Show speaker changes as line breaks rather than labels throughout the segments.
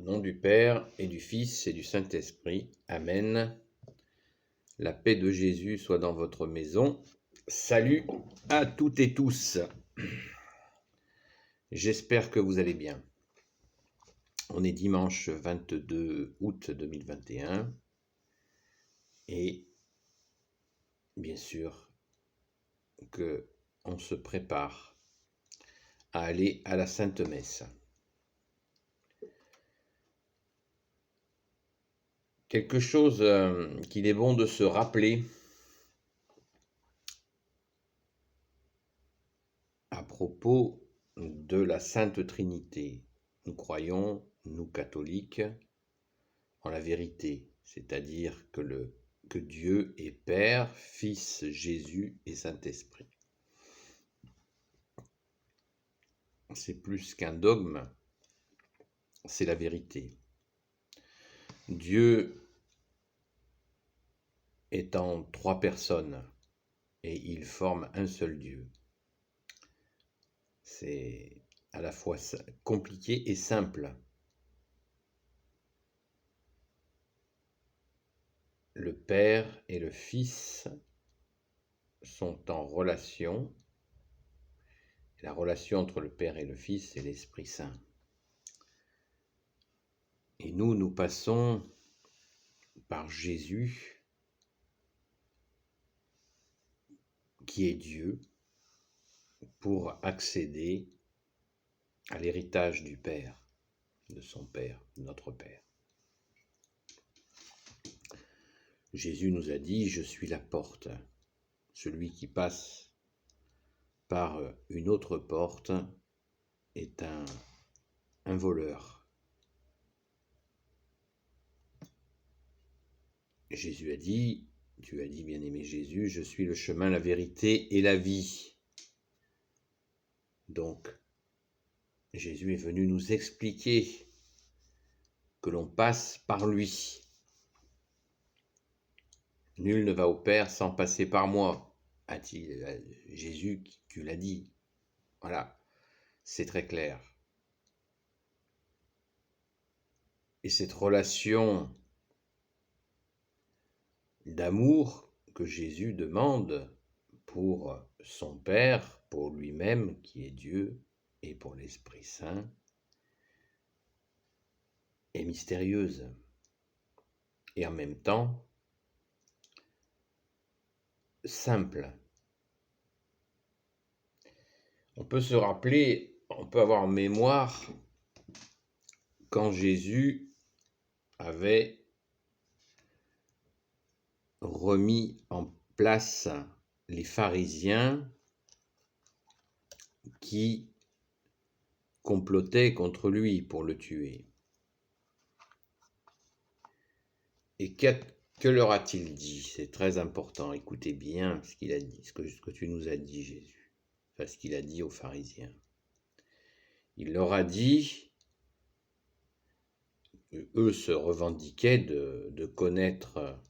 nom du Père et du Fils et du Saint-Esprit. Amen. La paix de Jésus soit dans votre maison. Salut à toutes et tous. J'espère que vous allez bien. On est dimanche 22 août 2021 et bien sûr que on se prépare à aller à la Sainte Messe. Quelque chose qu'il est bon de se rappeler à propos de la Sainte Trinité. Nous croyons, nous catholiques, en la vérité, c'est-à-dire que Dieu est Père, Fils, Jésus et Saint-Esprit. C'est plus qu'un dogme, c'est la vérité. Dieu est en trois personnes et il forme un seul Dieu. C'est à la fois compliqué et simple. Le Père et le Fils sont en relation. La relation entre le Père et le Fils est l'Esprit Saint. Et nous passons par Jésus, qui est Dieu, pour accéder à l'héritage du Père, de son Père, de notre Père. Jésus nous a dit « Je suis la porte. Celui qui passe par une autre porte est un voleur. » Jésus a dit, tu as dit bien-aimé Jésus, « Je suis le chemin, la vérité et la vie. » Donc, Jésus est venu nous expliquer que l'on passe par lui. Nul ne va au Père sans passer par moi, a-t-il Jésus qui l'a dit. Voilà, c'est très clair. Et cette relation d'amour que Jésus demande pour son Père, pour lui-même qui est Dieu, et pour l'Esprit Saint, est mystérieuse. Et en même temps, simple. On peut se rappeler, on peut avoir en mémoire quand Jésus avait remis en place les pharisiens qui complotaient contre lui pour le tuer. Et que leur a-t-il dit? C'est très important, écoutez bien ce qu'il a dit, ce que tu nous as dit, Jésus, enfin ce qu'il a dit aux pharisiens. Il leur a dit, eux se revendiquaient de connaître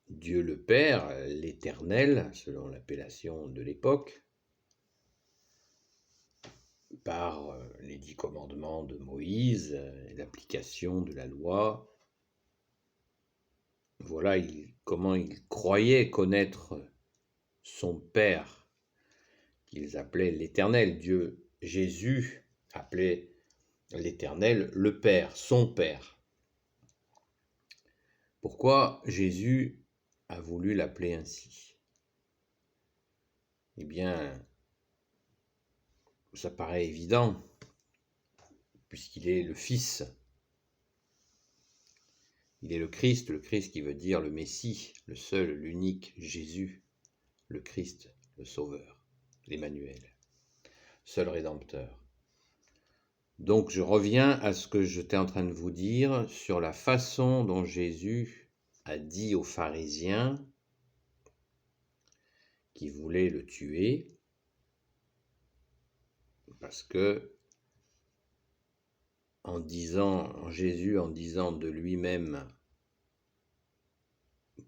Dieu le Père, l'Éternel, selon l'appellation de l'époque, par les 10 commandements de Moïse, l'application de la loi. Voilà comment ils croyaient connaître son Père, qu'ils appelaient l'Éternel. Dieu, Jésus appelait l'Éternel le Père, son Père. Pourquoi Jésus a voulu l'appeler ainsi? Eh bien, ça paraît évident, puisqu'il est le Fils. Il est le Christ qui veut dire le Messie, le seul, l'unique Jésus, le Christ, le Sauveur, l'Emmanuel, seul Rédempteur. Donc je reviens à ce que j'étais en train de vous dire sur la façon dont Jésus a dit aux pharisiens qui voulaient le tuer, parce que Jésus en disant de lui-même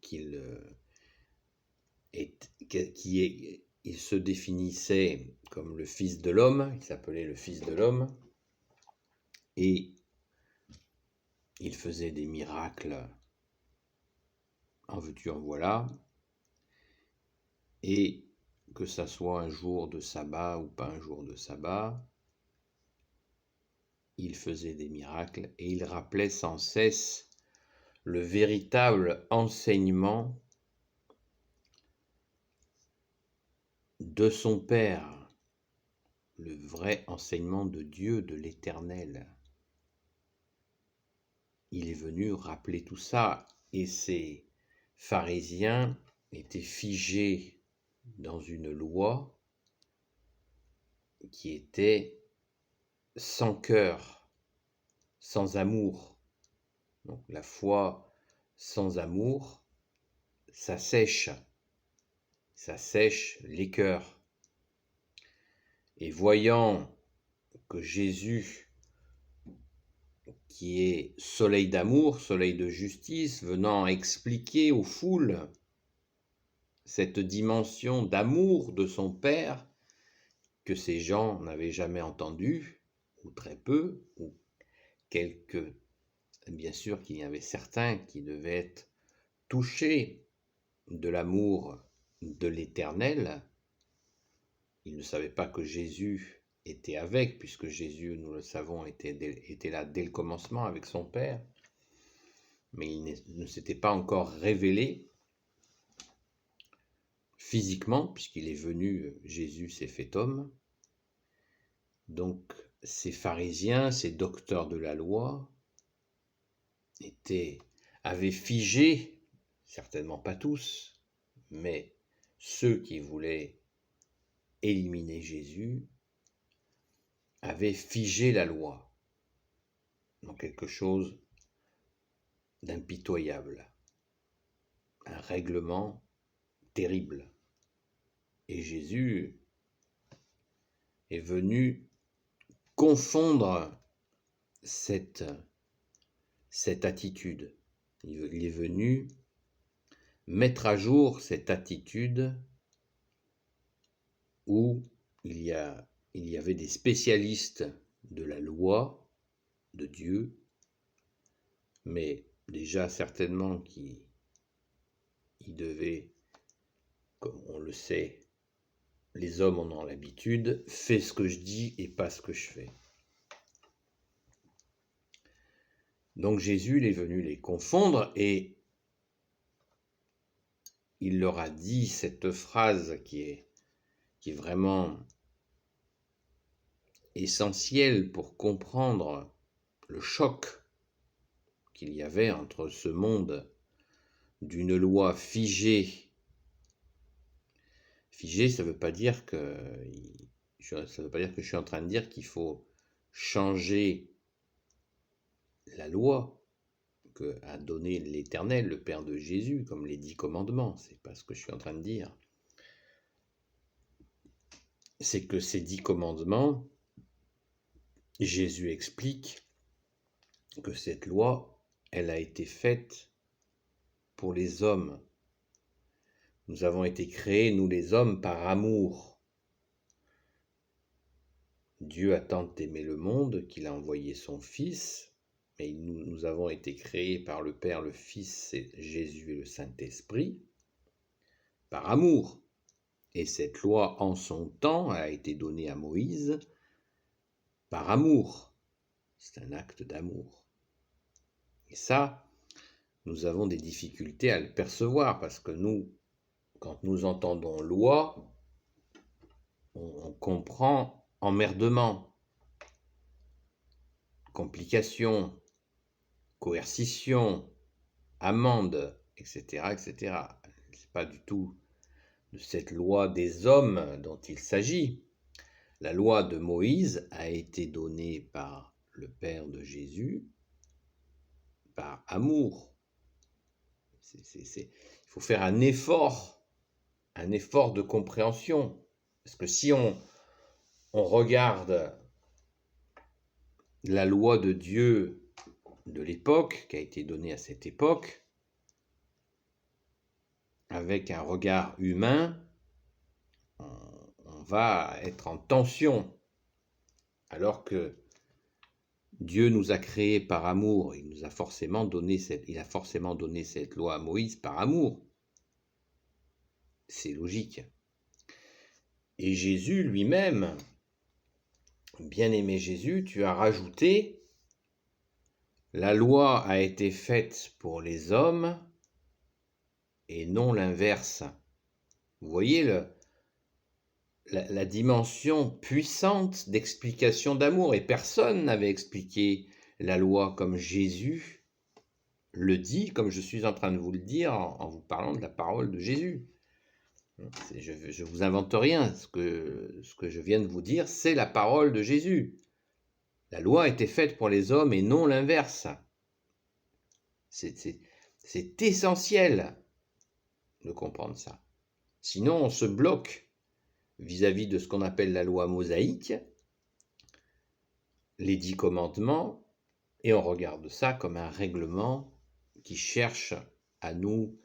qu'il se définissait comme le Fils de l'homme, il s'appelait le Fils de l'homme, et il faisait des miracles, en veux-tu, en voilà, et que ça soit un jour de sabbat ou pas un jour de sabbat, il faisait des miracles et il rappelait sans cesse le véritable enseignement de son Père, le vrai enseignement de Dieu, de l'Éternel. Il est venu rappeler tout ça, et ces pharisiens étaient figés dans une loi qui était sans cœur, sans amour. Donc la foi sans amour, ça sèche les cœurs. Et voyant que Jésus, qui est soleil d'amour, soleil de justice, venant expliquer aux foules cette dimension d'amour de son Père que ces gens n'avaient jamais entendue, ou très peu, ou quelques, bien sûr qu'il y avait certains qui devaient être touchés de l'amour de l'Éternel. Ils ne savaient pas que Jésus était avec, puisque Jésus, nous le savons, était là dès le commencement avec son Père, mais il ne s'était pas encore révélé physiquement, puisqu'il est venu, Jésus s'est fait homme. Donc ces pharisiens, ces docteurs de la loi, avaient figé, certainement pas tous, mais ceux qui voulaient éliminer Jésus, avaient figé la loi dans quelque chose d'impitoyable, un règlement terrible. Et Jésus est venu confondre cette attitude. Il est venu mettre à jour cette attitude où il y avait des spécialistes de la loi de Dieu, mais déjà certainement qui devaient, comme on le sait, les hommes en ont l'habitude, fais ce que je dis et pas ce que je fais. Donc Jésus, il est venu les confondre et il leur a dit cette phrase qui est vraiment essentielle pour comprendre le choc qu'il y avait entre ce monde d'une loi figée. Figée, ça ne veut pas dire que je suis en train de dire qu'il faut changer la loi que a donné l'Éternel, le Père de Jésus, comme les 10 commandements. C'est pas ce que je suis en train de dire. C'est que ces 10 commandements, Jésus explique que cette loi, elle a été faite pour les hommes. Nous avons été créés, nous les hommes, par amour. Dieu a tant aimé le monde qu'il a envoyé son Fils, mais nous avons été créés par le Père, le Fils, c'est Jésus et le Saint-Esprit, par amour. Et cette loi, en son temps, a été donnée à Moïse par amour. C'est un acte d'amour. Et ça, nous avons des difficultés à le percevoir, parce que nous, quand nous entendons loi, on comprend emmerdement, complication, coercition, amende, etc., etc. C'est pas du tout de cette loi des hommes dont il s'agit. La loi de Moïse a été donnée par le Père de Jésus, par amour. Il faut faire un effort de compréhension. Parce que si on regarde la loi de Dieu de l'époque, qui a été donnée à cette époque, avec un regard humain, on va être en tension. Alors que Dieu nous a créés par amour, il a forcément donné cette loi à Moïse par amour. C'est logique. Et Jésus lui-même, bien-aimé Jésus, tu as rajouté, la loi a été faite pour les hommes et non l'inverse. Vous voyez la dimension puissante d'explication d'amour, et personne n'avait expliqué la loi comme Jésus le dit, comme je suis en train de vous le dire en vous parlant de la parole de Jésus. Je ne vous invente rien, ce que je viens de vous dire, c'est la parole de Jésus. La loi a été faite pour les hommes et non l'inverse. C'est essentiel de comprendre ça. Sinon, on se bloque vis-à-vis de ce qu'on appelle la loi mosaïque, les 10 commandements, et on regarde ça comme un règlement qui cherche à nous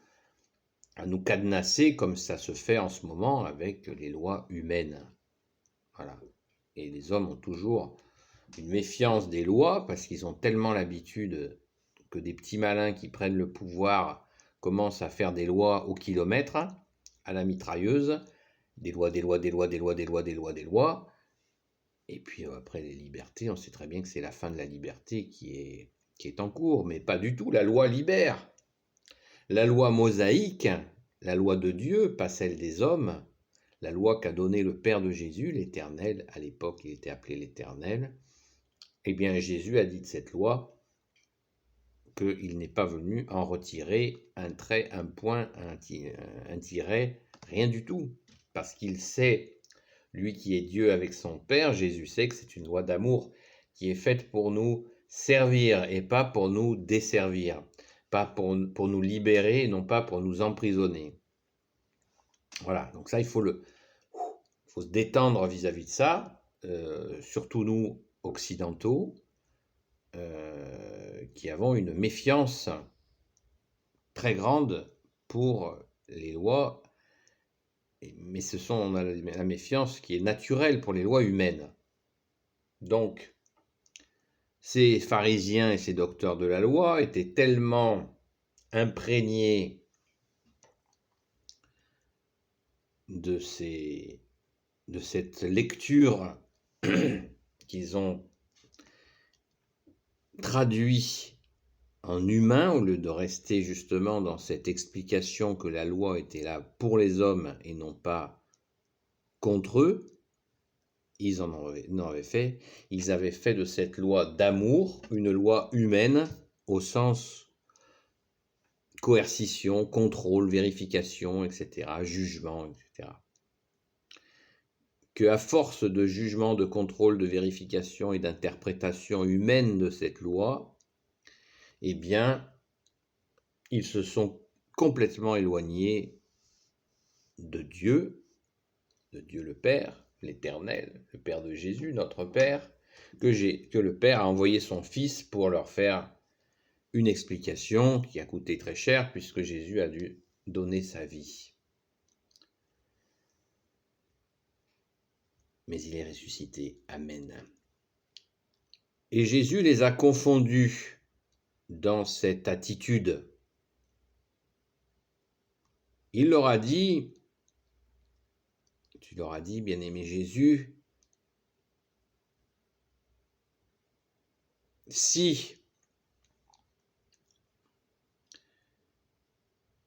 cadenasser, comme ça se fait en ce moment avec les lois humaines. Voilà. Et les hommes ont toujours une méfiance des lois parce qu'ils ont tellement l'habitude que des petits malins qui prennent le pouvoir commencent à faire des lois au kilomètre, à la mitrailleuse, des lois, et puis après les libertés, on sait très bien que c'est la fin de la liberté qui est en cours, mais pas du tout, la loi libère. La loi mosaïque, la loi de Dieu, pas celle des hommes, la loi qu'a donnée le Père de Jésus, l'Éternel, à l'époque il était appelé l'Éternel, eh bien Jésus a dit de cette loi qu'il n'est pas venu en retirer un trait, un point, un tiret, rien du tout, parce qu'il sait, lui qui est Dieu avec son Père, Jésus sait que c'est une loi d'amour qui est faite pour nous servir et pas pour nous desservir, pas pour nous libérer, non pas pour nous emprisonner. Voilà, donc ça, il faut se détendre vis-à-vis de ça, surtout nous, occidentaux, qui avons une méfiance très grande pour les lois, mais on a la méfiance qui est naturelle pour les lois humaines. Donc, ces pharisiens et ces docteurs de la loi étaient tellement imprégnés de cette lecture qu'ils ont traduit en humain, au lieu de rester justement dans cette explication que la loi était là pour les hommes et non pas contre eux, ils avaient fait de cette loi d'amour une loi humaine au sens coercition, contrôle, vérification, etc., jugement, etc. Qu'à force de jugement, de contrôle, de vérification et d'interprétation humaine de cette loi, eh bien, ils se sont complètement éloignés de Dieu le Père, l'Éternel, le Père de Jésus, notre Père, que le Père a envoyé son Fils pour leur faire une explication qui a coûté très cher puisque Jésus a dû donner sa vie. Mais il est ressuscité. Amen. Et Jésus les a confondus dans cette attitude. Il leur a dit, tu leur as dit, bien-aimé Jésus, si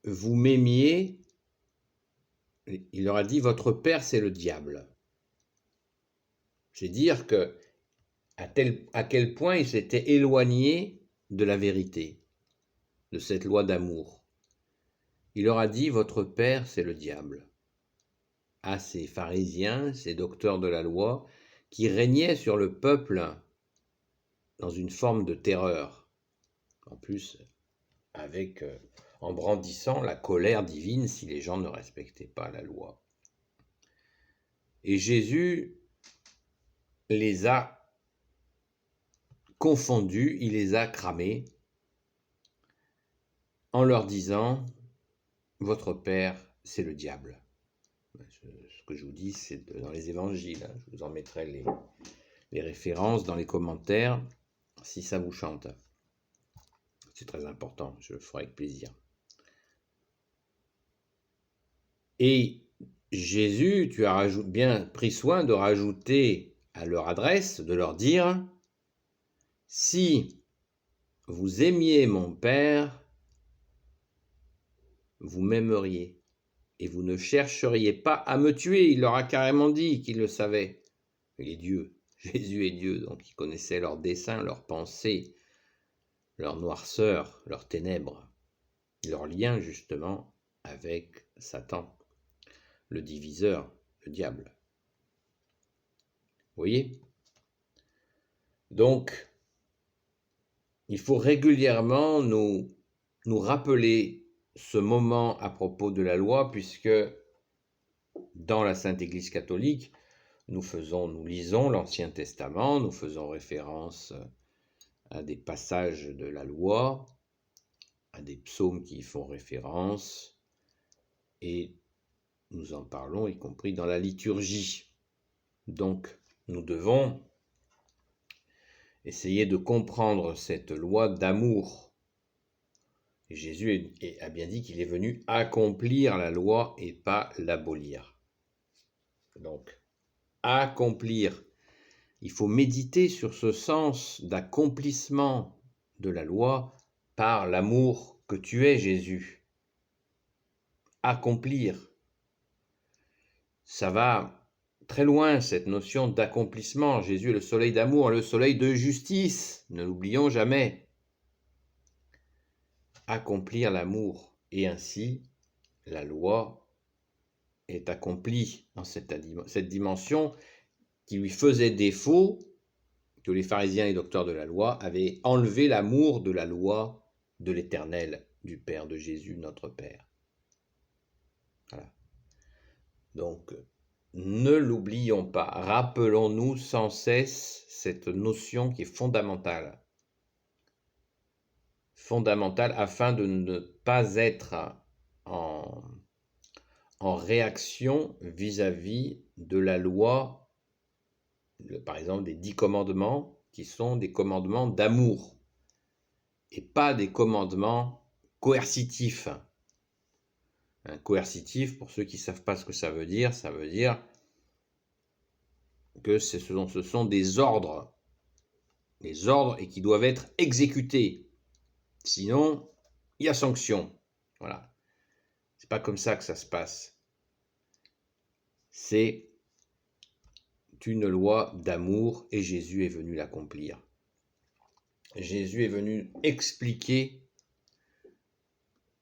vous m'aimiez, il leur a dit, votre père c'est le diable. C'est dire que à quel point ils s'étaient éloignés de la vérité, de cette loi d'amour. Il leur a dit, votre père c'est le diable. À ces pharisiens, ces docteurs de la loi, qui régnaient sur le peuple dans une forme de terreur, en plus en brandissant la colère divine si les gens ne respectaient pas la loi. Et Jésus les a confondus, il les a cramés, en leur disant, votre père, c'est le diable. Ce que je vous dis, c'est dans les évangiles, je vous en mettrai les références dans les commentaires. si ça vous chante. C'est très important, je le ferai avec plaisir. Et Jésus, tu as bien pris soin de rajouter à leur adresse, de leur dire, si vous aimiez mon Père, vous m'aimeriez, et vous ne chercheriez pas à me tuer. Il leur a carrément dit qu'il le savait. Il est Dieu, Jésus est Dieu, donc il connaissait leurs desseins, leurs pensées, leur noirceur, leurs ténèbres, leur lien justement avec Satan, le diviseur, le diable. Vous voyez ? Donc, il faut régulièrement nous rappeler ce moment à propos de la loi, puisque dans la Sainte Église catholique, nous lisons l'Ancien Testament, nous faisons référence à des passages de la loi, à des psaumes qui y font référence, et nous en parlons, y compris dans la liturgie. Donc, nous devons essayer de comprendre cette loi d'amour. Et Jésus a bien dit qu'il est venu accomplir la loi et pas l'abolir. Donc, accomplir. Il faut méditer sur ce sens d'accomplissement de la loi par l'amour que tu es, Jésus. Accomplir. Ça va très loin, cette notion d'accomplissement. Jésus est le soleil d'amour, le soleil de justice. Ne l'oublions jamais. Accomplir l'amour. Et ainsi, la loi est accomplie dans cette dimension qui lui faisait défaut, que les pharisiens et docteurs de la loi avaient enlevé l'amour de la loi de l'Éternel, du Père de Jésus, notre Père. Voilà. Donc, ne l'oublions pas, rappelons-nous sans cesse cette notion qui est fondamentale. Fondamentale afin de ne pas être en réaction vis-à-vis de la loi, par exemple des 10 commandements, qui sont des commandements d'amour, et pas des commandements coercitifs. Un coercitif, pour ceux qui ne savent pas ce que ça veut dire que ce sont des ordres et qui doivent être exécutés. Sinon, il y a sanction. Voilà. C'est pas comme ça que ça se passe. C'est une loi d'amour et Jésus est venu l'accomplir. Jésus est venu expliquer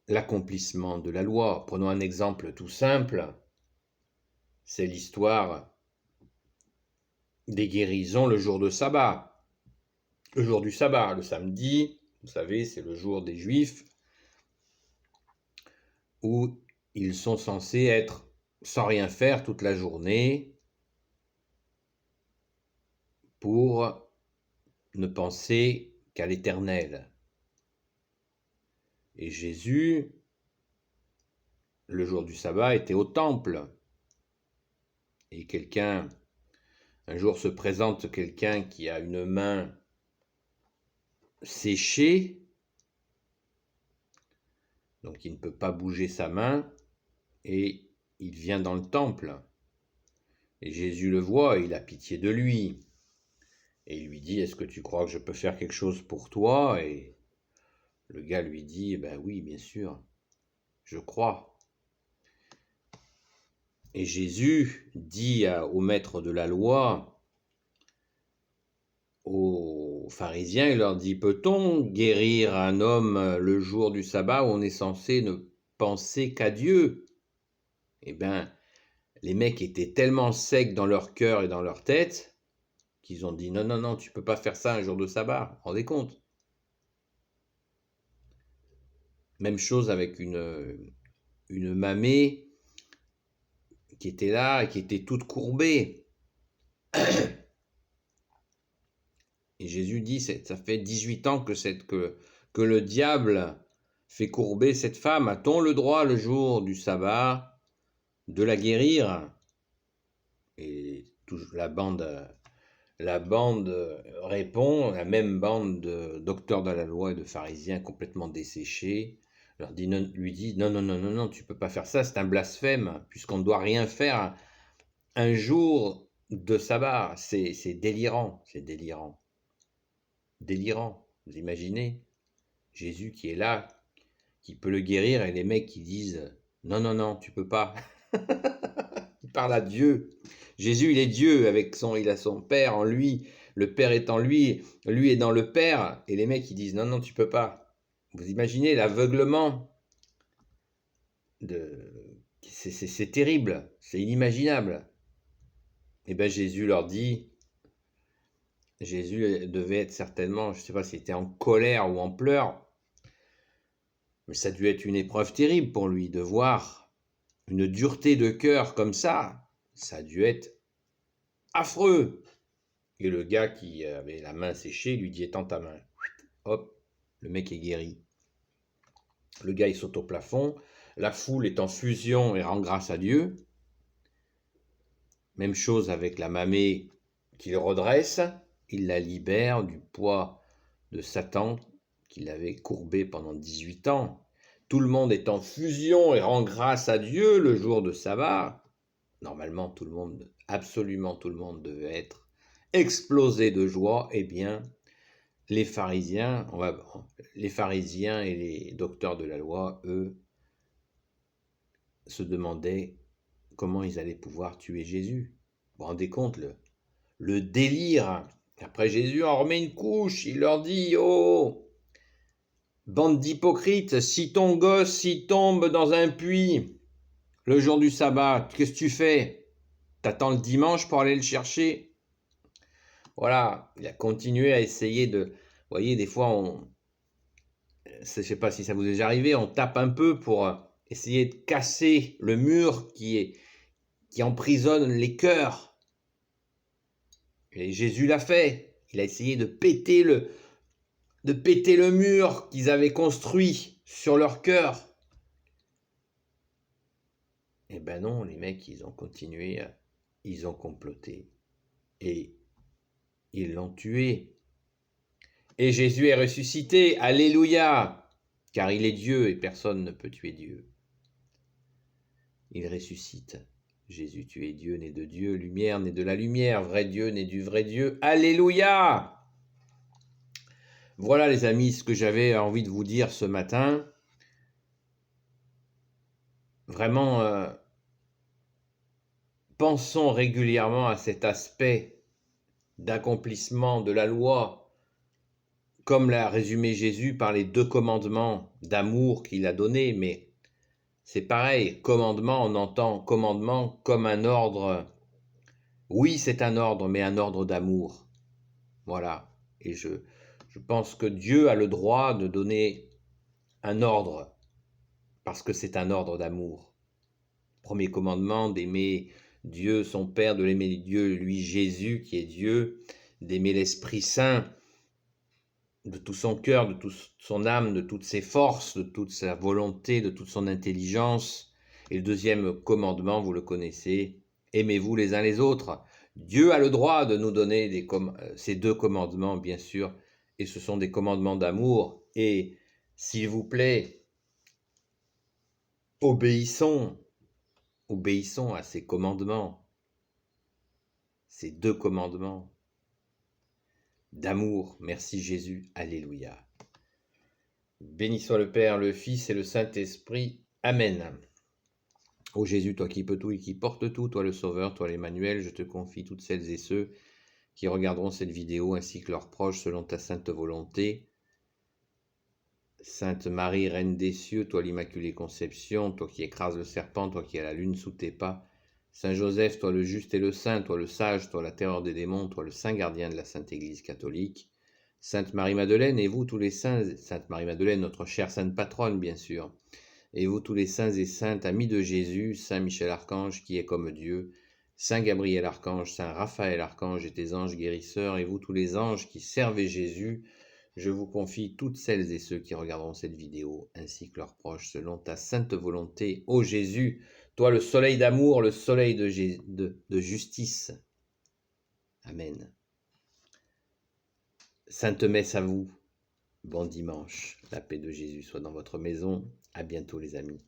l'accomplissement de la loi. Prenons un exemple tout simple. C'est l'histoire des guérisons le jour de sabbat. Le jour du sabbat, le samedi, vous savez, c'est le jour des Juifs où ils sont censés être sans rien faire toute la journée pour ne penser qu'à l'Éternel. Et Jésus, le jour du sabbat, était au temple. Et un jour se présente quelqu'un qui a une main séchée, donc il ne peut pas bouger sa main, et il vient dans le temple. Et Jésus le voit, et il a pitié de lui. Et il lui dit, est-ce que tu crois que je peux faire quelque chose pour toi? Et le gars lui dit, ben oui, bien sûr, je crois. Et Jésus dit au maître de la loi, aux pharisiens, il leur dit, peut-on guérir un homme le jour du sabbat où on est censé ne penser qu'à Dieu? Eh bien, les mecs étaient tellement secs dans leur cœur et dans leur tête qu'ils ont dit, non, tu peux pas faire ça un jour de sabbat, vous vous rendez compte? Même chose avec une mamée qui était là et qui était toute courbée. Et Jésus dit, ça fait 18 ans que le diable fait courber cette femme. A-t-on le droit le jour du sabbat de la guérir? Et toute la bande la bande répond, la même bande de docteurs de la loi et de pharisiens complètement desséchés, lui dit non, non, non, non, non, tu peux pas faire ça, c'est un blasphème, puisqu'on ne doit rien faire un jour de sabbat. C'est délirant, c'est délirant. Délirant, vous imaginez Jésus qui est là, qui peut le guérir, et les mecs qui disent non, non, non, tu peux pas. Il parle à Dieu. Jésus, il est Dieu, il a son Père en lui, le Père est en lui, lui est dans le Père, et les mecs ils disent non, non, tu peux pas. Vous imaginez l'aveuglement c'est terrible, c'est inimaginable. Et bien Jésus leur dit, Jésus devait être certainement, je ne sais pas s'il était en colère ou en pleurs, mais ça a dû être une épreuve terrible pour lui de voir une dureté de cœur comme ça. Ça a dû être affreux. Et le gars qui avait la main séchée lui dit étends ta main. Hop, le mec est guéri. Le gars il saute au plafond. La foule est en fusion et rend grâce à Dieu. Même chose avec la mamée qu'il redresse. Il la libère du poids de Satan qu'il avait courbé pendant 18 ans. Tout le monde est en fusion et rend grâce à Dieu le jour de sabbat. Normalement, tout le monde, absolument tout le monde devait être explosé de joie. Eh bien, les pharisiens et les docteurs de la loi, eux, se demandaient comment ils allaient pouvoir tuer Jésus. Vous vous rendez compte, le délire. Après Jésus en remet une couche, il leur dit « Oh, bande d'hypocrites, si ton gosse s'y tombe dans un puits le jour du sabbat, qu'est-ce que tu fais? T'attends le dimanche pour aller le chercher ?» Voilà, il a continué à essayer de... Vous voyez, des fois, je ne sais pas si ça vous est déjà arrivé, on tape un peu pour essayer de casser le mur qui emprisonne les cœurs. Et Jésus l'a fait. Il a essayé de péter le mur qu'ils avaient construit sur leur cœur. Eh ben non, les mecs, ils ont continué, ils ont comploté. Et ils l'ont tué. Et Jésus est ressuscité, alléluia, car il est Dieu et personne ne peut tuer Dieu. Il ressuscite. Jésus, tu es Dieu, né de Dieu, lumière, né de la lumière, vrai Dieu, né du vrai Dieu, alléluia. Voilà les amis, ce que j'avais envie de vous dire ce matin. Vraiment, pensons régulièrement à cet aspect d'accomplissement de la loi, comme l'a résumé Jésus par les 2 commandements d'amour qu'il a donnés, mais c'est pareil, commandement, on entend commandement comme un ordre. Oui, c'est un ordre, mais un ordre d'amour. Voilà. Et je pense que Dieu a le droit de donner un ordre, parce que c'est un ordre d'amour. Premier commandement, d'aimer Dieu, son Père, de l'aimer Dieu, lui Jésus qui est Dieu, d'aimer l'Esprit Saint de tout son cœur, de toute son âme, de toutes ses forces, de toute sa volonté, de toute son intelligence. Et le 2e commandement, vous le connaissez, aimez-vous les uns les autres. Dieu a le droit de nous donner ces 2 commandements, bien sûr, et ce sont des commandements d'amour. Et s'il vous plaît, obéissons à ces commandements, ces 2 commandements d'amour. Merci Jésus, alléluia. Béni soit le Père, le Fils et le Saint-Esprit. Amen. Ô Jésus, toi qui peux tout et qui portes tout, toi le Sauveur, toi l'Emmanuel, je te confie toutes celles et ceux qui regarderont cette vidéo ainsi que leurs proches selon ta sainte volonté. Sainte Marie, Reine des cieux, toi l'Immaculée Conception, toi qui écrases le serpent, toi qui as la lune sous tes pas. Saint Joseph, toi le juste et le saint, toi le sage, toi la terreur des démons, toi le saint gardien de la Sainte Église catholique. Sainte Marie-Madeleine, et vous tous les saints, Sainte Marie-Madeleine, notre chère sainte patronne, bien sûr, et vous tous les saints et saintes, amis de Jésus, Saint Michel-Archange, qui est comme Dieu, Saint Gabriel-Archange, Saint Raphaël-Archange et tes anges guérisseurs, et vous tous les anges qui servez Jésus, je vous confie toutes celles et ceux qui regarderont cette vidéo, ainsi que leurs proches, selon ta sainte volonté, ô Jésus, toi le soleil d'amour, le soleil de justice. Amen. Sainte Messe à vous. Bon dimanche. La paix de Jésus soit dans votre maison. À bientôt les amis.